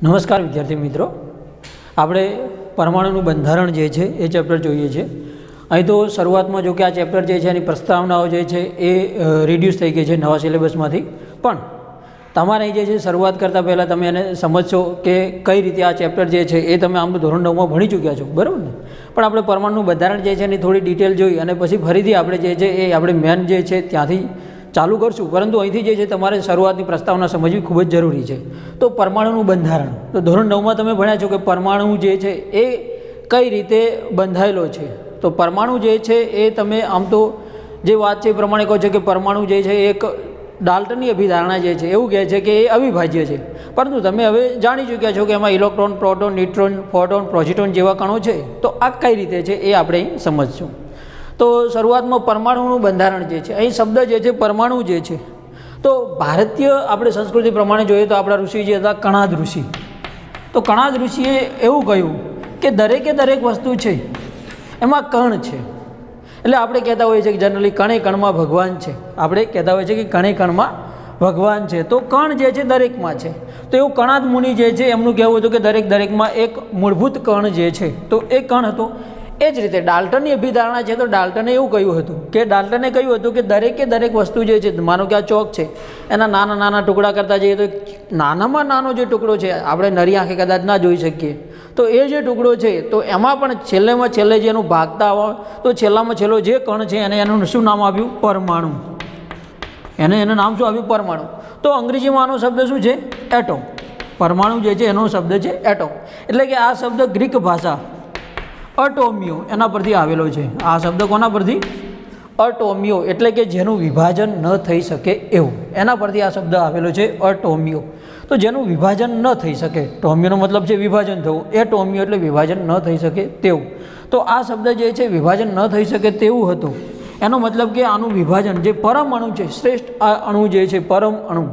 નમસ્કાર વિદ્યાર્થી મિત્રો, આપણે પરમાણુનું બંધારણ જે છે એ ચેપ્ટર જોઈએ છે. અહીં તો શરૂઆતમાં જો કે આ ચેપ્ટર જે છે એની પ્રસ્તાવનાઓ જે છે એ રિડ્યુસ થઈ ગઈ છે નવા સિલેબસમાંથી, પણ તમારે જે છે શરૂઆત કરતાં પહેલાં તમે એને સમજશો કે કઈ રીતે આ ચેપ્ટર જે છે એ તમે આમ ધોરણ 9માં ભણી ચૂક્યા છો, બરાબર ને? પણ આપણે પરમાણુનું બંધારણ જે છે એની થોડી ડિટેલ જોઈ અને પછી ફરીથી આપણે જે છે એ આપણે મેન જે છે ત્યાંથી ચાલુ કરશું. પરંતુ અહીંથી જે છે તમારે શરૂઆતની પ્રસ્તાવના સમજવી ખૂબ જ જરૂરી છે. તો પરમાણુનું બંધારણ, તો ધોરણ 9માં તમે ભણ્યા છો કે પરમાણુ જે છે એ કઈ રીતે બંધાયેલો છે. તો પરમાણુ જે છે એ તમે આમ તો જે વાત છે એ પ્રમાણે કહો છો કે પરમાણુ જે છે એક ડાલ્ટનની અભિધારણા જે છે એવું કહે છે કે એ અવિભાજ્ય છે. પરંતુ તમે હવે જાણી ચૂક્યા છો કે એમાં ઇલેક્ટ્રોન, પ્રોટોન, ન્યુટ્રોન, ફોટોન, પોઝિટ્રોન જેવા કણો છે. તો આ કઈ રીતે છે એ આપણે અહીં સમજશું. તો શરૂઆતમાં પરમાણુનું બંધારણ જે છે, અહીં શબ્દ જે છે પરમાણુ જે છે, તો ભારતીય આપણે સંસ્કૃતિ પ્રમાણે જોઈએ તો આપણા ઋષિ જે હતા કણાદ ઋષિ, તો કણાદ ઋષિએ એવું કહ્યું કે દરેક વસ્તુ છે એમાં કણ છે. એટલે આપણે કહેતા હોઈએ છીએ કે જનરલી કણે કણમાં ભગવાન છે. આપણે કહેતા હોઈએ છીએ કે કણે કણમાં ભગવાન છે. તો કણ જે છે દરેકમાં છે. તો એવું કણાદ મુનિ જે છે એમનું કહેવું હતું કે દરેકમાં એક મૂળભૂત કણ જે છે તો એ કણ હતો. એ જ રીતે ડાલ્ટનની અભિધારણા છે. તો ડાલ્ટને એવું કહ્યું હતું કે ડાલ્ટને કહ્યું હતું કે દરેક વસ્તુ જે છે, માનો કે આ ચોક છે, એના નાના ટુકડા કરતા જઈએ તો નાનામાં નાનો જે ટુકડો છે આપણે નરી આંખે કદાચ ના જોઈ શકીએ, તો એ જે ટુકડો છે તો એમાં પણ છેલ્લે જે એનું ભાગતા હોય તો છેલ્લામાં છેલ્લો જે કણ છે એને એનું શું નામ આપ્યું? પરમાણુ. એનું નામ શું આપ્યું? પરમાણુ. તો અંગ્રેજીમાં આનો શબ્દ શું છે? એટમ. પરમાણુ જે છે એનો શબ્દ છે એટમ. એટલે કે આ શબ્દ ગ્રીક ભાષા અટોમિયો એના પરથી આવેલો છે. આ શબ્દ કોના પરથી? અટોમિયો, એટલે કે જેનું વિભાજન ન થઈ શકે એવું, એના પરથી આ શબ્દ આવેલો છે અટોમિયો. તો જેનું વિભાજન ન થઈ શકે, ટોમિયોનો મતલબ છે વિભાજન થવું, એ ટોમિયો એટલે વિભાજન ન થઈ શકે તેવું. તો આ શબ્દ જે છે વિભાજન ન થઈ શકે તેવું હતું. એનો મતલબ કે આનું વિભાજન જે પરમ અણુ છે, શ્રેષ્ઠ આ અણુ જે છે પરમ અણુ,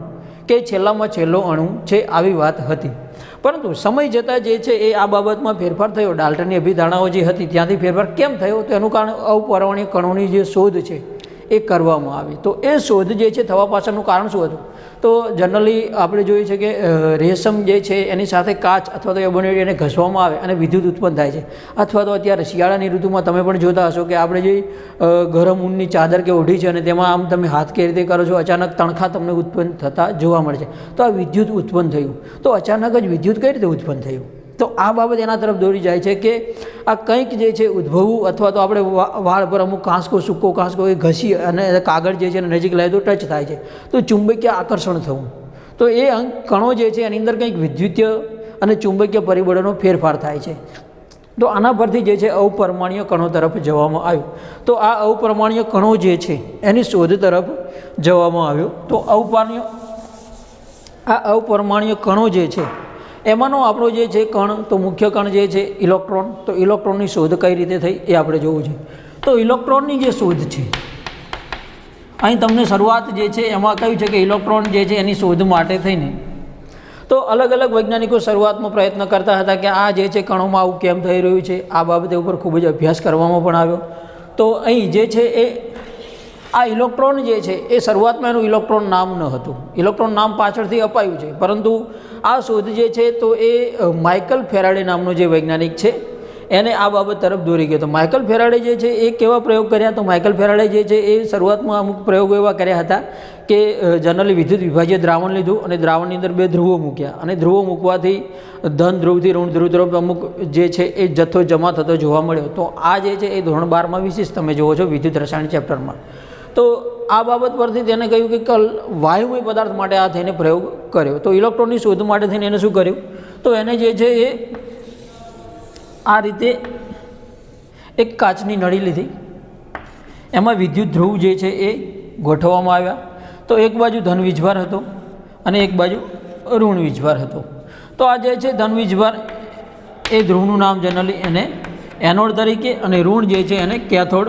કે છેલ્લામાં છેલ્લો અણુ છે, આવી વાત હતી. પરંતુ સમય જતાં જે છે એ આ બાબતમાં ફેરફાર થયો. ડાલ્ટનની અભિધારણાઓ જે હતી ત્યાંથી ફેરફાર કેમ થયો? તો એનું કારણ અપરમાણ્વીય કણોની જે શોધ છે એ કરવામાં આવી. તો એ શોધ જે છે થવા પાછળનું કારણ શું હતું? તો જનરલી આપણે જોઈએ છે કે રેશમ જે છે એની સાથે કાચ અથવા તો એ બને એને ઘસવામાં આવે અને વિદ્યુત ઉત્પન્ન થાય છે. અથવા તો અત્યારે શિયાળાની ઋતુમાં તમે પણ જોતા હશો કે આપણે જે ગરમ ઊનની ચાદર કે ઓઢી છે અને તેમાં આમ તમે હાથ કે રીતે કરો છો, અચાનક તણખા તમને ઉત્પન્ન થતા જોવા મળે છે. તો આ વિદ્યુત ઉત્પન્ન થયું. તો અચાનક જ વિદ્યુત કઈ રીતે ઉત્પન્ન થયું? તો આ બાબત એના તરફ દોરી જાય છે કે આ કંઈક જે છે ઉદ્ભવવું, અથવા તો આપણે વાળ પર અમુક કાંસકો, સૂકો કાંસકો એ ઘસી અને કાગળ જે છે એને નજીક લાવે તો ટચ થાય છે, તો ચુંબકીય આકર્ષણ થવું. તો એ કણો જે છે એની અંદર કંઈક વિદ્યુતીય અને ચુંબકીય પરિબળોનો ફેરફાર થાય છે. તો આના પરથી જે છે અપરમાણ્વીય કણો તરફ જવામાં આવ્યું. તો આ અપરમાણ્વીય કણો જે છે એની શોધ તરફ જવામાં આવ્યો. તો અપરમાણ્વીય કણો જે છે એમાંનો આપણો જે છે કણ, તો મુખ્ય કણ જે છે ઇલેક્ટ્રોન. તો ઇલેક્ટ્રોનની શોધ કઈ રીતે થઈ એ આપણે જોવું છે. તો ઇલેક્ટ્રોનની જે શોધ છે, અહીં તમને શરૂઆત જે છે એમાં કહ્યું છે કે ઇલેક્ટ્રોન જે છે એની શોધ માટે થઈને તો અલગ વૈજ્ઞાનિકો શરૂઆતમાં પ્રયત્ન કરતા હતા કે આ જે છે કણોમાં આવું કેમ થઈ રહ્યું છે. આ બાબતે ઉપર ખૂબ જ અભ્યાસ કરવામાં પણ આવ્યો. તો અહીં જે છે એ આ ઇલેક્ટ્રોન જે છે એ શરૂઆતમાં એનું ઇલેક્ટ્રોન નામ ન હતું. ઇલેક્ટ્રોન નામ પાછળથી અપાયું છે. પરંતુ આ શોધ જે છે તો એ માઇકલ ફેરાડે નામનો જે વૈજ્ઞાનિક છે એને આ બાબત તરફ દોરી ગયો. તો માઇકલ ફેરાડે જે છે એ કેવા પ્રયોગ કર્યા? તો માઇકલ ફેરાડે જે છે એ શરૂઆતમાં અમુક પ્રયોગો એવા કર્યા હતા કે જનરલી વિદ્યુત વિભાજ્ય દ્રાવણ લીધું અને દ્રાવણની અંદર 2 ધ્રુવો મૂક્યા, અને ધ્રુવો મૂકવાથી ધન ધ્રુવથી ઋણ ધ્રુવ તરફ અમુક જે છે એ જથ્થો જમા થતો જોવા મળ્યો. તો આ જે છે એ ધોરણ 12માં વિશેષ તમે જુઓ છો વિદ્યુત રસાયણ ચેપ્ટરમાં. તો આ બાબત પરથી તેને કહ્યું કે વાયુમય પદાર્થ માટે આ થઈને પ્રયોગ કર્યો. તો ઇલેક્ટ્રોનની શોધ માટે થઈને એને શું કર્યું? તો એને જે છે એ આ રીતે એક કાચની નળી લીધી, એમાં વિદ્યુત ધ્રુવ જે છે એ ગોઠવવામાં આવ્યા. તો એક બાજુ ધન વીજભાર હતો અને એક બાજુ ઋણ વીજભાર હતો. તો આ જે છે ધન વીજભાર એ ધ્રુવનું નામ જનરલી એને એનોડ તરીકે અને ઋણ જે છે એને કેથોડ.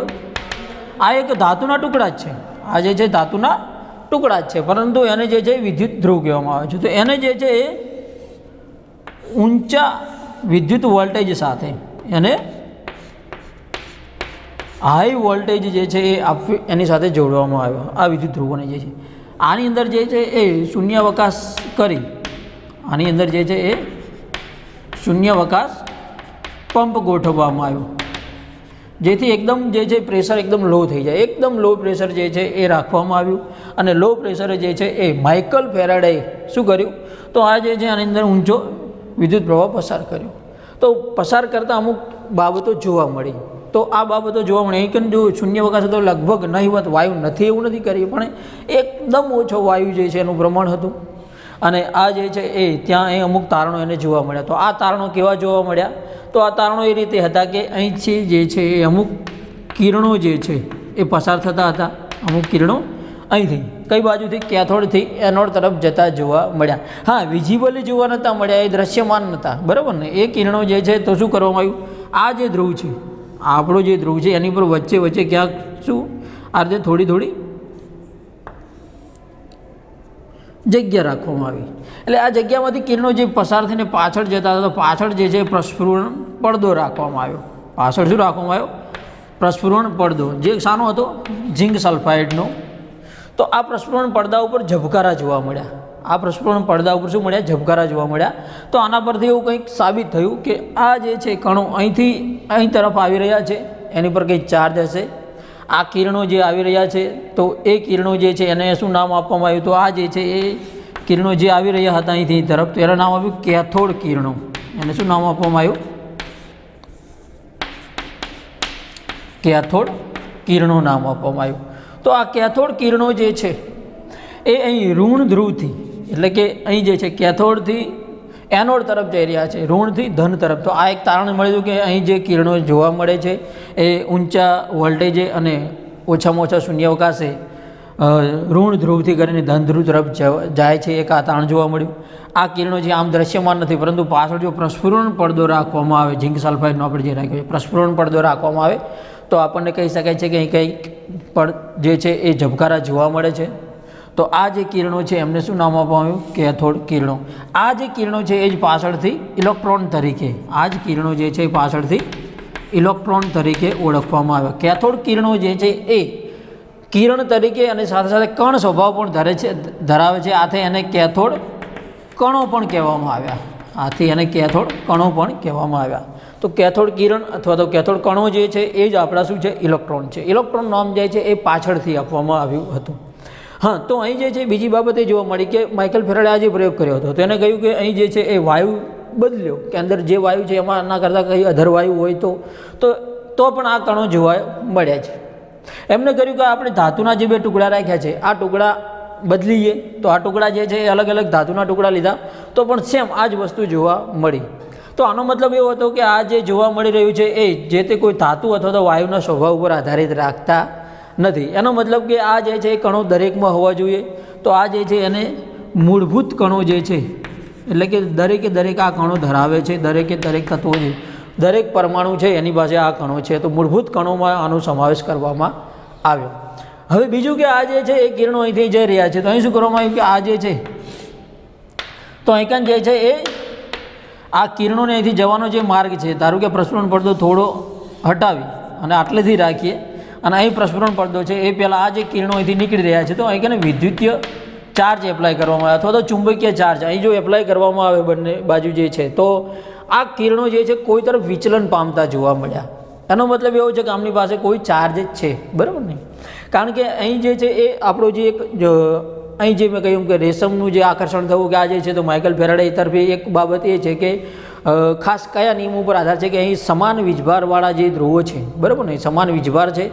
આ એક ધાતુના ટુકડા જ છે. આ જે છે ધાતુના ટુકડા જ છે, પરંતુ એને જે છે વિદ્યુત ધ્રુવ કહેવામાં આવે છે. તો એને જે છે એ ઊંચા વિદ્યુત વોલ્ટેજ સાથે એને હાઈ વોલ્ટેજ જે છે એ એની સાથે જોડવામાં આવ્યો. આ વિદ્યુત ધ્રુવોને જે છે આની અંદર જે છે એ શૂન્યાવકાશ કરી આની અંદર જે છે એ શૂન્યાવકાશ પંપ ગોઠવવામાં આવ્યો, જેથી એકદમ જે છે પ્રેશર એકદમ લો થઈ જાય. એકદમ લો પ્રેશર જે છે એ રાખવામાં આવ્યું, અને લો પ્રેશરે જે છે એ માઇકલ ફેરાડેએ શું કર્યું, તો આ જે છે આની અંદર ઊંચો વિદ્યુત પ્રવાહ પસાર કર્યો. તો પસાર કરતાં અમુક બાબતો જોવા મળી. તો આ બાબતો જોવા મળે એક જો શૂન્યાવકાશ હતો લગભગ નહીવત વાયુ નથી એવું નથી કર્યું, પણ એકદમ ઓછો વાયુ જે છે એનું પ્રમાણ હતું. અને આ જે છે એ ત્યાં અમુક તારણો એને જોવા મળ્યા. તો આ તારણો કેવા જોવા મળ્યા, તો આ તારણો એ રીતે હતા કે અહીંથી જે છે એ અમુક કિરણો જે છે એ પસાર થતા હતા. અમુક કિરણો અહીંથી કઈ બાજુથી, કેથોડથી એનોડ તરફ જતા જોવા મળ્યા. હા, વિઝિબલી જોવા નહોતા મળ્યા, એ દ્રશ્યમાન નહોતા, બરાબર ને. એ કિરણો જે છે તો શું કરવામાં આવ્યું, આ જે ધ્રુવ છે, આપણો જે ધ્રુવ છે એની પર વચ્ચે વચ્ચે ક્યાંક શું આ રીતે થોડી થોડી જગ્યા રાખવામાં આવી. એટલે આ જગ્યામાંથી કિરણો જે પસાર થઈને પાછળ જતા હતા, તો પાછળ જે છે પ્રસ્ફુરણ પડદો રાખવામાં આવ્યો. પાછળ શું રાખવામાં આવ્યો, પ્રસ્ફુરણ પડદો, જે શાનો હતો, ઝિંક સલ્ફાઇડનો. તો આ પ્રસ્ફુરણ પડદા ઉપર ઝબકારા જોવા મળ્યા. આ પ્રસ્ફુરણ પડદા ઉપર શું મળ્યા, ઝબકારા જોવા મળ્યા. તો આના પરથી એવું કંઈક સાબિત થયું કે આ જે છે કણો અહીંથી અહીં તરફ આવી રહ્યા છે, એની પર કંઈક ચાર્જ હશે. આ કિરણો જે આવી રહ્યા છે, તો એ કિરણો જે છે એને શું નામ આપવામાં આવ્યું, તો આ જે છે એ કિરણો જે આવી રહ્યા હતા અહીંથી તરફ, તો એનું નામ આપ્યું કેથોડ કિરણો. એને શું નામ આપવામાં આવ્યું, કેથોડ કિરણો નામ આપવામાં આવ્યું. તો આ કેથોડ કિરણો જે છે એ અહીં ઋણ ધ્રુવથી, એટલે કે અહીં જે છે કેથોડથી એનોડ તરફ જઈ રહ્યા છે, ઋણથી ધન તરફ. તો આ એક તારણ મળ્યું કે અહીં જે કિરણો જોવા મળે છે એ ઊંચા વોલ્ટેજે અને ઓછામાં ઓછા શૂન્યાવકાશે ઋણ ધ્રુવથી કરીને ધન ધ્રુવ તરફ જાય છે, એક આ તારણ જોવા મળ્યું. આ કિરણો જે આમ દ્રશ્યમાન નથી, પરંતુ પાછળ જો પ્રસ્ફુરણ પડદો રાખવામાં આવે, ઝિંક સલ્ફાઇડનો આપણે જે રાખ્યો છે, પ્રસ્ફુરણ પડદો રાખવામાં આવે તો આપણને કહી શકાય છે કે અહીં કંઈક જે છે એ ઝબકારા જોવા મળે છે. તો આ જે કિરણો છે એમને શું નામ આપવામાં આવ્યું, કેથોડ કિરણો. આ જે કિરણો છે એ જ પાછળથી ઇલેક્ટ્રોન તરીકે, આ જ કિરણો જે છે એ પાછળથી ઇલેક્ટ્રોન તરીકે ઓળખવામાં આવ્યા. કેથોડ કિરણો જે છે એ કિરણ તરીકે અને સાથે સાથે કણ સ્વભાવ પણ ધરાવે છે. આથી એને કેથોડ કણો પણ કહેવામાં આવ્યા. આથી એને કેથોડ કણો પણ કહેવામાં આવ્યા. તો કેથોડ કિરણ અથવા તો કેથોડ કણો જે છે એ જ આપણા શું છે, ઇલેક્ટ્રોન છે. ઇલેક્ટ્રોન નામ જે છે એ પાછળથી આપવામાં આવ્યું હતું. હા, તો અહીં જે છે બીજી બાબત એ જોવા મળી કે માઇકલ ફેરાડે આ જે પ્રયોગ કર્યો હતો, તેને કહ્યું કે અહીં જે છે એ વાયુ બદલ્યો, કે અંદર જે વાયુ છે એમાં ના કરતાં કંઈ અધર વાયુ હોય તો પણ આ કણો જોવા મળ્યા છે. એમને કર્યું કે આપણે ધાતુના જે બે ટુકડા રાખ્યા છે, આ ટુકડા બદલીએ. તો આ ટુકડા જે છે એ અલગ અલગ ધાતુના ટુકડા લીધા, તો પણ સેમ આ જ વસ્તુ જોવા મળી. તો આનો મતલબ એવો હતો કે આ જે જોવા મળી રહ્યું છે એ જે તે કોઈ ધાતુ અથવા તો વાયુના સ્વભાવ ઉપર આધારિત રાખતા નથી. એનો મતલબ કે આ જે છે એ કણો દરેકમાં હોવા જોઈએ. તો આ જે છે એને મૂળભૂત કણો જે છે, એટલે કે દરેકે દરેક આ કણો ધરાવે છે, દરેકે દરેક તત્વો છે, દરેક પરમાણુ છે એની પાસે આ કણો છે. તો મૂળભૂત કણોમાં આનો સમાવેશ કરવામાં આવ્યો. હવે બીજું કે આ જે છે એ કિરણો અહીંથી જઈ રહ્યા છે, તો અહીં શું કરવામાં આવ્યું કે આ જે છે, તો અહીં જે છે એ આ કિરણોને અહીંથી જવાનો જે માર્ગ છે, ધારો કે પ્રસ્ફુરણ પડદો થોડો હટાવી અને આટલેથી રાખીએ, અને અહીં પ્રસ્ફુરણ પડદો છે એ પહેલાં આ જે કિરણો અહીંથી નીકળી રહ્યા છે, તો અહીં કે વિદ્યુતીય ચાર્જ એપ્લાય કરવામાં આવે અથવા તો ચુંબકીય ચાર્જ અહીં જો એપ્લાય કરવામાં આવે બંને બાજુ જે છે, તો આ કિરણો જે છે કોઈ તરફ વિચલન પામતા જોવા મળ્યા. એનો મતલબ એવો છે કે આમની પાસે કોઈ ચાર્જ જ છે, બરાબર નહીં. કારણ કે અહીં જે છે એ આપણો જે એક અહીં જે મેં કહ્યું કે રેશમનું જે આકર્ષણ થવું કે આ જે છે, તો માઇકલ ફેરાડે તરફી એક બાબત એ છે કે ખાસ કયા નિયમો ઉપર આધાર છે કે અહીં સમાન વીજભારવાળા જે ધ્રુવો છે, બરાબર ને, સમાન વીજભાર છે.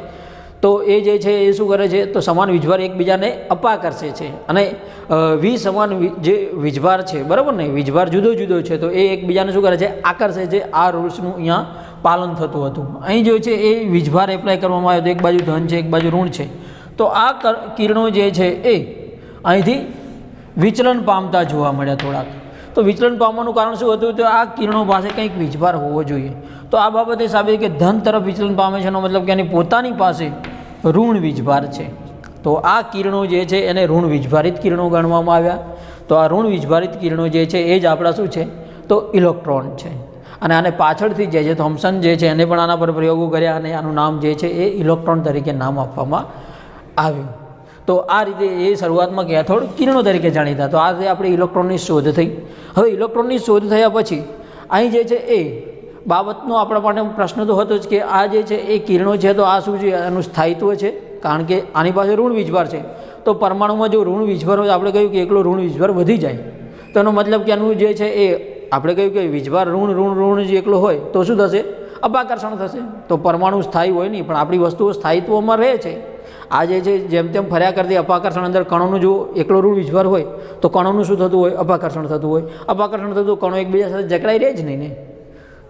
તો એ જે છે એ શું કરે છે, તો સમાન વીજભાર એકબીજાને અપાકર્ષે છે, અને સમાન જે વીજભાર છે, બરાબર ને, વીજભાર જુદો જુદો છે, તો એ એકબીજાને શું કરે છે, આકર્ષે છે. આ રૂલ્સનું અહીંયા પાલન થતું હતું. અહીં જો છે એ વીજભાર એપ્લાય કરવામાં આવ્યો, તો એક બાજુ ધન છે, એક બાજુ ઋણ છે. તો આ કિરણો જે છે એ અહીંથી વિચલન પામતા જોવા મળ્યા થોડાક. તો વિચલન પામવાનું કારણ શું હતું, તો આ કિરણો પાસે કંઈક વીજભાર હોવો જોઈએ. તો આ બાબતે સાબિત કે ધન તરફ વિચલન પામે છે, એનો મતલબ કે એની પોતાની પાસે ઋણ વીજભાર છે. તો આ કિરણો જે છે એને ઋણ વીજભારિત કિરણો ગણવામાં આવ્યા. તો આ ઋણ વીજભારિત કિરણો જે છે એ જ આપણા શું છે, તો ઇલેક્ટ્રોન છે. અને આને પાછળથી જે છે થોમ્સન જે છે એને પણ આના પર પ્રયોગો કર્યા, અને આનું નામ જે છે એ ઇલેક્ટ્રોન તરીકે નામ આપવામાં આવ્યું. તો આ રીતે એ શરૂઆતમાં કેથોડ કિરણો તરીકે જાણીતા. તો આ રીતે આપણે ઇલેક્ટ્રોનની શોધ થઈ. હવે ઇલેક્ટ્રોનની શોધ થયા પછી અહીં જે છે એ બાબતનો આપણા માટે પ્રશ્ન તો હતો જ કે આ જે છે એ કિરણો છે તો આ શું છે, એનું સ્થાયિત્વ છે, કારણ કે આની પાસે ઋણ વીજભાર છે. તો પરમાણુમાં જો ઋણ વીજભાર હોય, આપણે કહ્યું કે એકલો ઋણ વીજભાર વધી જાય, તો એનો મતલબ કે એનું જે છે એ આપણે કહ્યું કે વીજભાર ઋણ જે એકલો હોય તો શું થશે, અપાકર્ષણ થશે. તો પરમાણુ સ્થાયી હોય નહીં, પણ આપણી વસ્તુઓ સ્થાયિત્વમાં રહે છે. આ જે છે જેમ તેમ ફર્યા કરતી અપાકર્ષણ અંદર કણોનું જો એકલો ઋણ વીજભાર હોય તો કણોનું શું થતું હોય, અપાકર્ષણ થતું હોય. અપાકર્ષણ થતું કણો એકબીજા સાથે જકડાઈ રહે જ નહીં ને.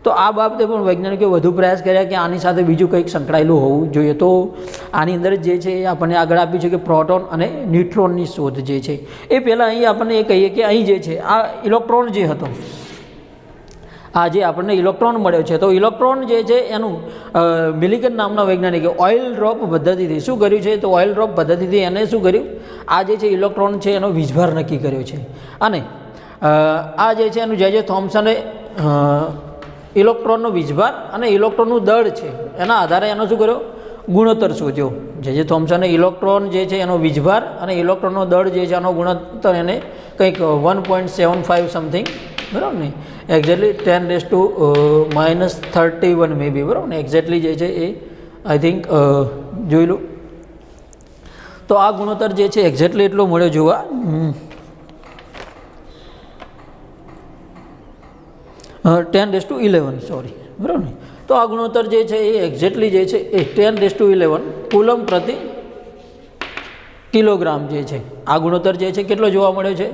તો આ બાબતે પણ વૈજ્ઞાનિકોએ વધુ પ્રયાસ કર્યા કે આની સાથે બીજું કંઈક સંકળાયેલું હોવું જોઈએ. તો આની અંદર જે છે એ આપણને આગળ આપ્યું છે કે પ્રોટોન અને ન્યુટ્રોનની શોધ જે છે એ પહેલાં અહીં આપણને એ કહીએ કે અહીં જે છે આ ઇલેક્ટ્રોન જે હતો, આ જે આપણને ઇલેક્ટ્રોન મળ્યો છે, તો ઇલેક્ટ્રોન જે છે એનું મિલિગન નામના વૈજ્ઞાનિકે ઓઇલ ડ્રોપ પદ્ધતિથી શું કર્યું છે, તો ઓઇલ ડ્રોપ પદ્ધતિથી એને શું કર્યું, આ જે છે ઇલેક્ટ્રોન છે એનો વીજભાર નક્કી કર્યો છે. અને આ જે છે એનું જે થોમ્સને ઇલેક્ટ્રોનનો વીજભાર અને ઇલેક્ટ્રોનનું દળ છે એના આધારે એનો શું કર્યો, ગુણોત્તર શોધ્યો. જે થોમ્સને ઇલેક્ટ્રોન જે છે એનો વીજભાર અને ઇલેક્ટ્રોનનો દળ જે છે એનો ગુણોત્તર એને કંઈક 1.75 સમથિંગ, બરાબર ને, એક્ઝેક્ટલી 10⁻31 મે બી, બરાબર ને, એક્ઝેક્ટલી જે છે એ આઈ થિંક જોઈ લો. તો આ ગુણોત્તર જે છે એક્ઝેક્ટલી એટલો મળ્યો જોવા, 10⁻11 સોરી, બરાબર ને. તો આ ગુણોત્તર જે છે એ એક્ઝેક્ટલી જે છે એ 10⁻11 કુલમ પ્રતિ કિલોગ્રામ જે છે આ ગુણોત્તર જે છે કેટલો જોવા મળ્યો છે,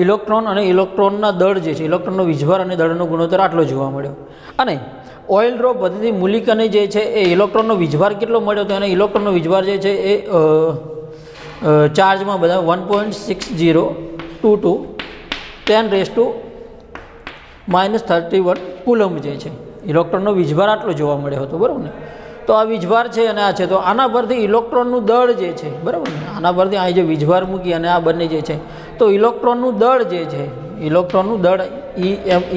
ઇલેક્ટ્રોન અને ઇલેક્ટ્રોનના દળ જે છે, ઇલેક્ટ્રોનનો વીજભાર અને દળનો ગુણોત્તર આટલો જોવા મળ્યો. અને ઓઇલ ડ્રોપ પદ્ધતિ મૂલિકને જે છે એ ઇલેક્ટ્રોનનો વીજભાર કેટલો મળ્યો, તો એને ઇલેક્ટ્રોનનો વીજભાર જે છે એ ચાર્જમાં બધા 1.6022 10⁻31 કુલમ જે છે ઇલેક્ટ્રોનનો વીજભાર આટલો જોવા મળ્યો હતો, બરાબર ને. તો આ વીજભાર છે અને આ છે, તો આના પરથી ઇલેક્ટ્રોનનું દળ જે છે, બરાબર ને, આના પરથી અહીં જે વીજભાર મૂકી અને આ બંને જે છે, તો ઇલેક્ટ્રોનનું દળ જે છે, ઇલેક્ટ્રોનનું દળ EM =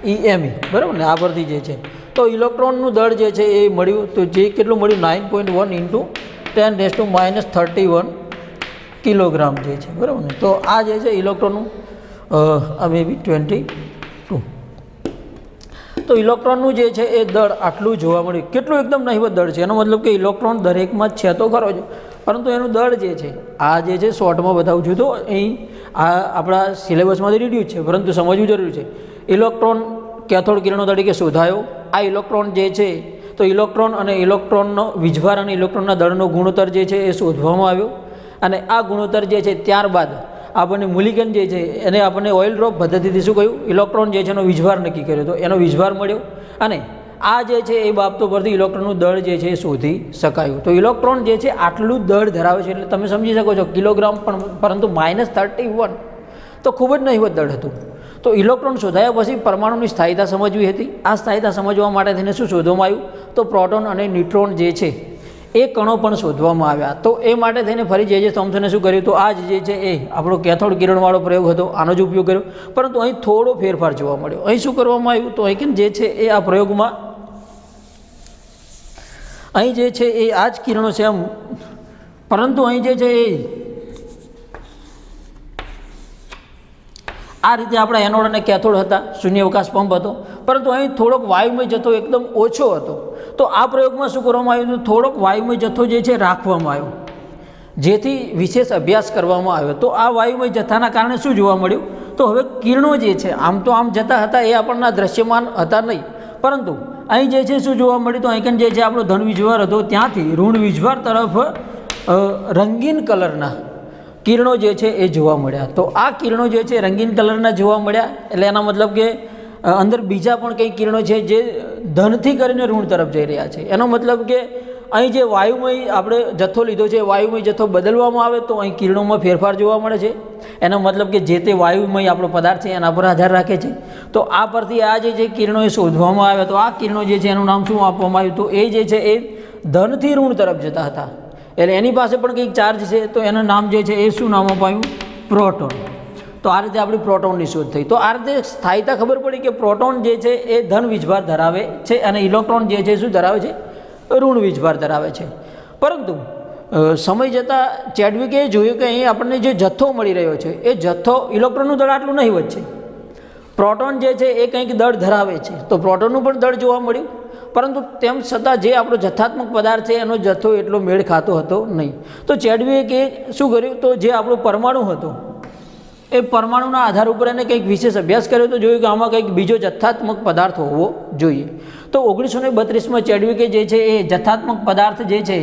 E/E/EME, બરાબર ને, આ પરથી જે છે. તો ઇલેક્ટ્રોનનું દળ જે છે એ મળ્યું, તો જે કેટલું મળ્યું, 9.1 × 10⁻31 કિલોગ્રામ જે છે, બરાબર ને. તો આ જે છે ઇલેક્ટ્રોનનું મે બી 22. તો ઇલેક્ટ્રોનનું જે છે એ દળ આટલું જોવા મળ્યું. કેટલું એકદમ નહિવત દળ છે, એનો મતલબ કે ઇલેક્ટ્રોન દરેકમાં છે તો ખરો જ, પરંતુ એનું દળ જે છે આ જે છે શોર્ટમાં બતાવું છું. તો અહીં આ આપણા સિલેબસમાંથી રીડ્યુસ છે, પરંતુ સમજવું જરૂરી છે. ઇલેક્ટ્રોન કેથોડ કિરણો તરીકે શોધાયો. આ ઇલેક્ટ્રોન જે છે, તો ઇલેક્ટ્રોન અને ઇલેક્ટ્રોનનો વીજભાર અને ઇલેક્ટ્રોનના દળનો ગુણોત્તર જે છે એ શોધવામાં આવ્યો. અને આ ગુણોત્તર જે છે ત્યારબાદ આપણને મૂલિગન જે છે એને આપણને ઓઇલ ડ્રોપ પદ્ધતિથી શું કહ્યું, ઇલેક્ટ્રોન જે છે એનો વીજભાર નક્કી કર્યો, તો એનો વીજભાર મળ્યો. અને આ જે છે એ બાબતો પરથી ઇલેક્ટ્રોનનું દળ જે છે એ શોધી શકાયું. તો ઇલેક્ટ્રોન જે છે આટલું દળ ધરાવે છે, એટલે તમે સમજી શકો છો કિલોગ્રામ, પણ પરંતુ -31 તો ખૂબ જ નહિવત દળ હતું. તો ઇલેક્ટ્રોન શોધાયા પછી પરમાણુની સ્થાયીતા સમજવી હતી. આ સ્થાયીતા સમજવા માટે થઈને શું શોધવામાં આવ્યું, તો પ્રોટોન અને ન્યુટ્રોન જે છે એ કણો પણ શોધવામાં આવ્યા. તો એ માટે થઈને ફરી જે થોમ્સને શું કર્યું, તો આ જે છે એ આપણો કેથોડ કિરણવાળો પ્રયોગ હતો, આનો જ ઉપયોગ કર્યો. પરંતુ અહીં થોડો ફેરફાર જોવા મળ્યો. અહીં શું કરવામાં આવ્યું, તો અહીં જે છે એ આ પ્રયોગમાં અહીં જે છે એ આ જ કિરણો છે એમ, પરંતુ અહીં જે છે એ આ રીતે આપણા એનોડ અને કેથોડ હતા, શૂન્યાવકાશ પંપ હતો, પરંતુ અહીં થોડોક વાયુમય જથ્થો એકદમ ઓછો હતો. તો આ પ્રયોગમાં શું કરવામાં આવ્યું, થોડોક વાયુમય જથ્થો જે છે રાખવામાં આવ્યો, જેથી વિશેષ અભ્યાસ કરવામાં આવ્યો. તો આ વાયુમય જથ્થાના કારણે શું જોવા મળ્યું, તો હવે કિરણો જે છે આમ તો આમ જતા હતા, એ આપણને દ્રશ્યમાન હતા નહીં, પરંતુ અહીં જે છે શું જોવા મળ્યું, તો અહીં જે છે આપણો ધન વીજભાર હતો ત્યાંથી ઋણ વીજભાર તરફ રંગીન કલરના કિરણો જે છે એ જોવા મળ્યા. તો આ કિરણો જે છે રંગીન કલરના જોવા મળ્યા, એટલે એના મતલબ કે અંદર બીજા પણ કંઈ કિરણો છે જે ધનથી કરીને ઋણ તરફ જઈ રહ્યા છે. એનો મતલબ કે અહીં જે વાયુમય આપણે જથ્થો લીધો છે, વાયુમય જથ્થો બદલવામાં આવે તો અહીં કિરણોમાં ફેરફાર જોવા મળે છે. એનો મતલબ કે જે તે વાયુમય આપણો પદાર્થ છે એના પર આધાર રાખે છે. તો આ પરથી આ જે કિરણો એ શોધવામાં આવ્યા, તો આ કિરણો જે છે એનું નામ શું આપવામાં આવ્યું, તો એ જે છે એ ધનથી ઋણ તરફ જતા હતા, એટલે એની પાસે પણ કંઈક ચાર્જ છે, તો એનું નામ જે છે એ શું નામ અપાયું, પ્રોટોન. તો આ રીતે આપણી પ્રોટોનની શોધ થઈ. તો આ રીતે સ્થાયીતા ખબર પડી કે પ્રોટોન જે છે એ ધન વીજભાર ધરાવે છે અને ઇલેક્ટ્રોન જે છે શું ધરાવે છે, ઋણ વીજભાર ધરાવે છે. પરંતુ સમય જતાં ચેડવિકે જોયું કે અહીં આપણને જે જથ્થો મળી રહ્યો છે એ જથ્થો ઇલેક્ટ્રોનનું દળ આટલું નહીં વચ્ચે, પ્રોટોન જે છે એ કંઈક દળ ધરાવે છે, તો પ્રોટોનનું પણ દળ જોવા મળ્યું, પરંતુ તેમ છતાં જે આપણો જથ્થાત્મક પદાર્થ છે એનો જથ્થો એટલો મેળ ખાતો હતો નહીં. તો ચેડવિકે શું કર્યું, તો જે આપણો પરમાણુ હતો એ પરમાણુના આધાર ઉપર એને કંઈક વિશેષ અભ્યાસ કર્યો, તો જોયું કે આમાં કંઈક બીજો જથ્થાત્મક પદાર્થ હોવો જોઈએ. તો 1932માં ચેડવિકે જે છે એ જથ્થાત્મક પદાર્થ જે છે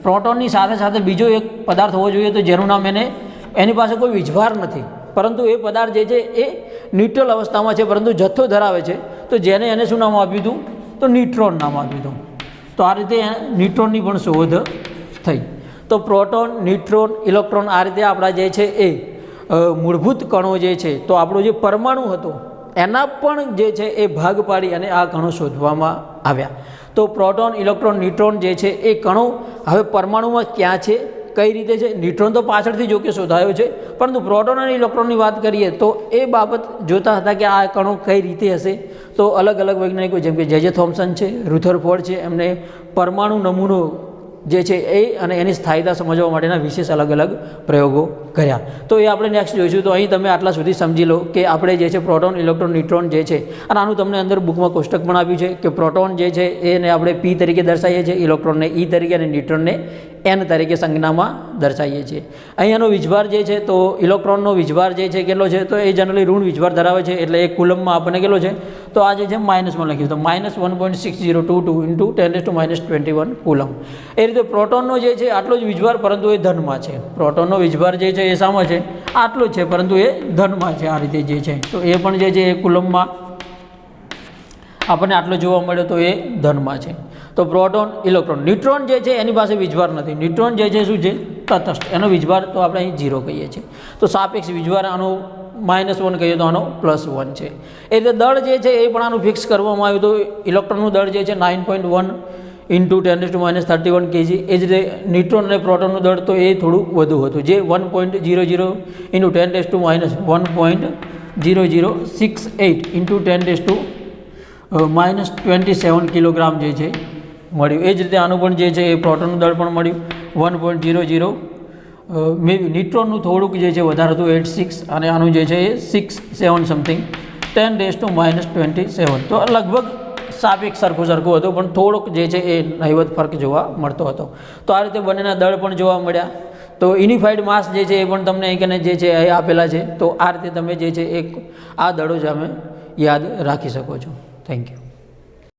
પ્રોટોનની સાથે સાથે બીજો એક પદાર્થ હોવો જોઈએ, તો જેનું નામ એની પાસે કોઈ વીજભાર નથી, પરંતુ એ પદાર્થ જે છે એ ન્યુટ્રલ અવસ્થામાં છે, પરંતુ જથ્થો ધરાવે છે, તો જેને એને શું નામ આપ્યું હતું, તો ન્યુટ્રોન નામ આપ્યું હતું. તો આ રીતે ન્યુટ્રોનની પણ શોધ થઈ. તો પ્રોટોન, ન્યુટ્રોન, ઇલેક્ટ્રોન આ રીતે આપણા જે છે એ મૂળભૂત કણો જે છે, તો આપણો જે પરમાણુ હતો એના પણ જે છે એ ભાગ પાડી અને આ કણો શોધવામાં આવ્યા. તો પ્રોટોન, ઇલેક્ટ્રોન, ન્યુટ્રોન જે છે એ કણો હવે પરમાણુમાં ક્યાં છે, કઈ રીતે છે. ન્યુટ્રોન તો પાછળથી જો કે શોધાયો છે, પરંતુ પ્રોટોન અને ઇલેક્ટ્રોનની વાત કરીએ તો એ બાબત જોતા હતા કે આ કણો કઈ રીતે હશે. તો અલગ અલગ વૈજ્ઞાનિકો જેમ કે જે થોમ્સન છે, રુથરફોર્ડ છે, એમને પરમાણુ નમૂનો જે છે એ અને એની સ્થાયીતા સમજવા માટેના વિશેષ અલગ અલગ પ્રયોગો કર્યા. તો એ આપણે નેક્સ્ટ જોઈશું. તો અહીં તમે આટલા સુધી સમજી લો કે આપણે જે છે પ્રોટોન, ઇલેક્ટ્રોન, ન્યુટ્રોન જે છે, અને આનું તમને અંદર બુકમાં કોષ્ટક પણ આપ્યું છે કે પ્રોટોન જે છે એને આપણે P તરીકે દર્શાવીએ છીએ, ઇલેક્ટ્રોનને E તરીકે અને ન્યુટ્રોનને N તરીકે સંજ્ઞામાં દર્શાવીએ છીએ. અહીંયાનો વીજભાર જે છે, તો ઇલેક્ટ્રોનનો વીજભાર જે છે કેટલો છે, તો એ જનરલી ઋણ વીજભાર ધરાવે છે, એટલે એ કુલમમાં આપણને કેટલો છે, તો આ જે છે માઇનસમાં લખ્યું, તો -1.6022 ઇન્ટુ 10⁻21 કુલમ. એ રીતે પ્રોટોનનો જે છે આટલો જ વીજભાર, પરંતુ એ ધનમાં છે. પ્રોટોનનો વીજભાર જે છે એ શામાં છે, આટલો જ છે, પરંતુ એ ધનમાં છે. આ રીતે જે છે, તો એ પણ જે છે એ કુલમમાં આપણને આટલો જોવા મળ્યો, તો એ ધનમાં છે. તો પ્રોટોન, ઇલેક્ટ્રોન, ન્યુટ્રોન જે છે એની પાસે વીજભાર નથી. ન્યુટ્રોન જે છે શું છે, તટસ્થ, એનો વીજભાર તો આપણે અહીં 0 કહીએ છીએ. તો સાપેક્ષ વીજભાર આનો -1 કહીએ તો આનો +1 છે. એ રીતે દળ જે છે એ પણ આનું ફિક્સ કરવામાં આવ્યું. તો ઇલેક્ટ્રોનનું દળ જે છે 9.1 ઇન્ટુ 10⁻31 kg. એ જ રીતે ન્યુટ્રોન અને પ્રોટોનનું દળ તો એ થોડું વધુ હતું, જે 1.00 ઇન્ટુ 10⁻1.0068 ઇન્ટુ 10⁻27 કિલોગ્રામ જે છે મળ્યું. એ જ રીતે આનું પણ જે છે એ પ્રોટોનનું દળ પણ મળ્યું 1.00. મે બી ન્યુટ્રોનનું થોડુંક જે છે વધારે હતું 86, અને આનું જે છે એ 67 સમથિંગ 10⁻27. તો લગભગ સાપેક્ષ સરખું હતું, પણ થોડોક જે છે એ નહિવત ફરક જોવા મળતો હતો. તો આ રીતે બંનેના દળ પણ જોવા મળ્યા. તો યુનિફાઈડ માસ જે છે એ પણ તમને અહીં જે છે એ આપેલા છે. તો આ રીતે તમે જે છે એક આ દળો જ અમે યાદ રાખી શકો છો. Thank you.